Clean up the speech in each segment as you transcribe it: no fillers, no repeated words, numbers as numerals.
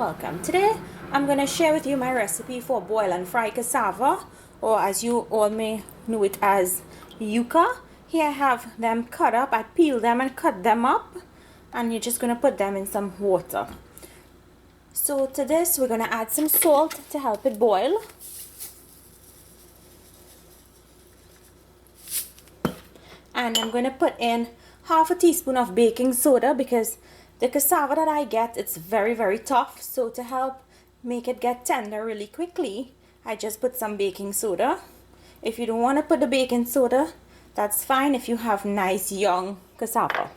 welcome. Today I'm going to share with you my recipe for boil and fry cassava, or as you all may know it as yuca. Here I have them cut up. I peel them and cut them up, and you're just going to put them in some water. So to this we're going to add some salt to help it boil. And I'm going to put in half a teaspoon of baking soda because the cassava that I get, it's very tough. So to help make it get tender really quickly, I just put some baking soda. If you don't want to put the baking soda, that's fine if you have nice young cassava.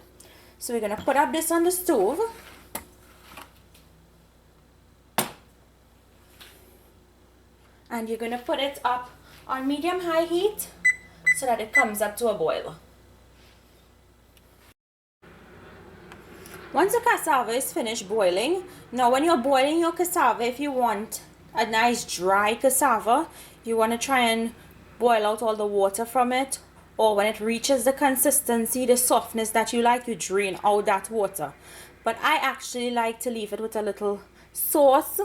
So we're going to put up this on the stove. And you're going to put it up on medium-high heat so that it comes up to a boil. Once the cassava is finished boiling, now when you're boiling your cassava, if you want a nice dry cassava, you want to try and boil out all the water from it, or when it reaches the consistency, the softness that you like, you drain out that water. But I actually like to leave it with a little sauce.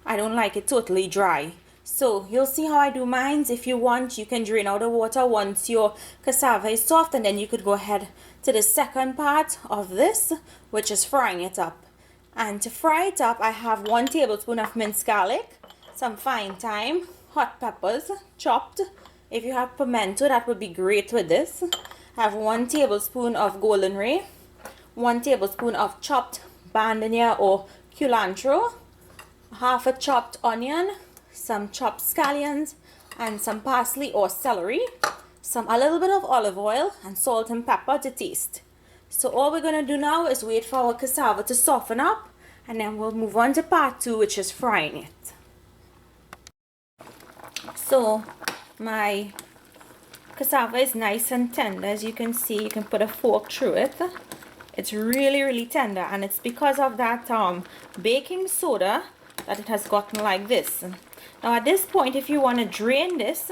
I don't like it totally dry. So you'll see how I do mine. If you want, you can drain out the water once your cassava is soft, and then you could go ahead to the second part of this, which is frying it up. And to fry it up, I have 1 tablespoon of minced garlic, some fine thyme, hot peppers chopped. If you have pimento, that would be great with this. I have 1 tablespoon of golden ray, 1 tablespoon of chopped bandanya or culantro, half a chopped onion, some chopped scallions, and some parsley or celery, a little bit of olive oil, and salt and pepper to taste. So all we're going to do now is wait for our cassava to soften up, and then we'll move on to part 2, which is frying it. So my cassava is nice and tender. As you can see, you can put a fork through it. It's really tender, and it's because of that baking soda that it has gotten like this. Now at this point, if you want to drain this,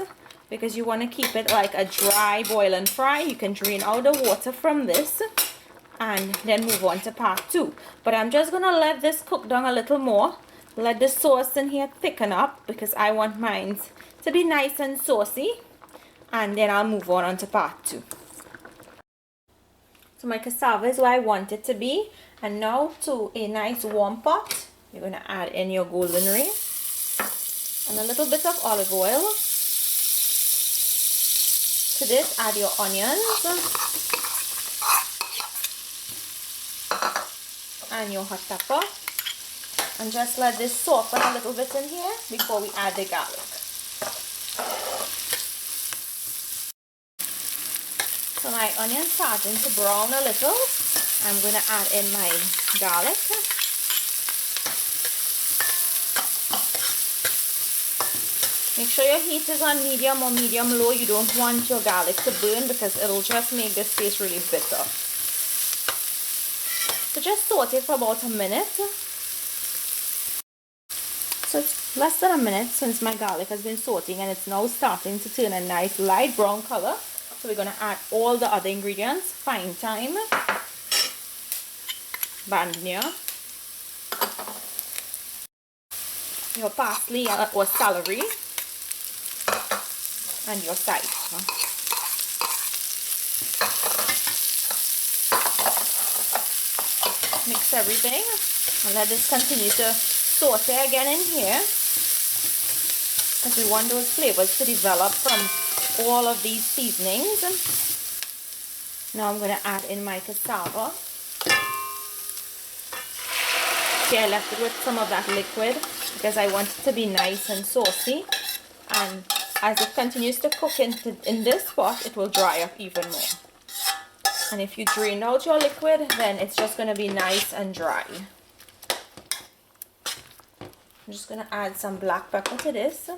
because you want to keep it like a dry boil and fry, you can drain out the water from this and then move on to part 2. But I'm just going to let this cook down a little more. Let the sauce in here thicken up because I want mine to be nice and saucy. And then I'll move on to part 2. So my cassava is where I want it to be. And now to a nice warm pot, you're going to add in your golden ray and a little bit of olive oil. To this, add your onions and your hot pepper, and just let this soften a little bit in here before we add the garlic. So my onions starting to brown a little. I'm going to add in my garlic. Make sure your heat is on medium or medium low. You don't want your garlic to burn because it'll just make this taste really bitter. So just saute it for about a minute. So it's less than a minute since my garlic has been sauteing, and it's now starting to turn a nice light brown color. So we're going to add all the other ingredients: fine thyme, bandanya, your parsley or celery, and your thyme. Mix everything and let this continue to saute again in here, because we want those flavors to develop from all of these seasonings. Now I'm going to add in my cassava. See, I left it with some of that liquid because I want it to be nice and saucy, and as it continues to cook in this pot, it will dry up even more. And if you drain out your liquid, then it's just going to be nice and dry. I'm just going to add some black pepper to this.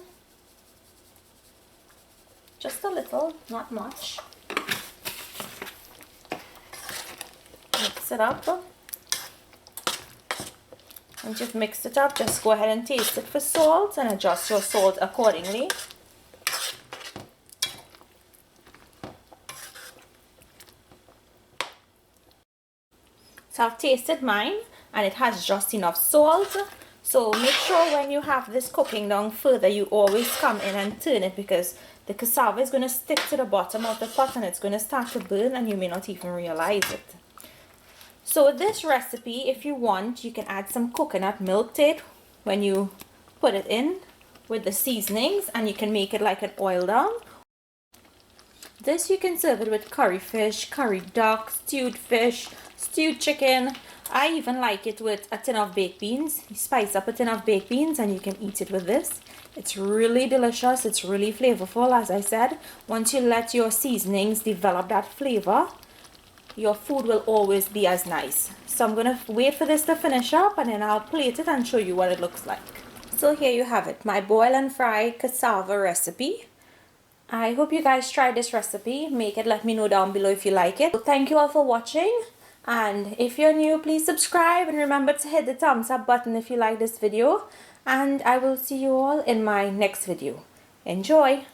Just a little, not much. Mix it up. Once you've mixed it up, just go ahead and taste it for salt and adjust your salt accordingly. So I've tasted mine, and it has just enough salt. So make sure when you have this cooking down further, you always come in and turn it, because the cassava is going to stick to the bottom of the pot and it's going to start to burn and you may not even realize it. So with this recipe, if you want, you can add some coconut milk to it when you put it in with the seasonings, and you can make it like an oil down. This you can serve it with curry fish, curry duck, stewed fish, stewed chicken. I even like it with a tin of baked beans. You spice up a tin of baked beans and you can eat it with this. It's really delicious. It's really flavorful, as I said. Once you let your seasonings develop that flavor, your food will always be as nice. So I'm going to wait for this to finish up and then I'll plate it and show you what it looks like. So here you have it, my boil and fry cassava recipe. I hope you guys try this recipe. Make it, let me know down below if you like it. So thank you all for watching, and if you're new, please subscribe and remember to hit the thumbs up button if you like this video, and I will see you all in my next video. Enjoy!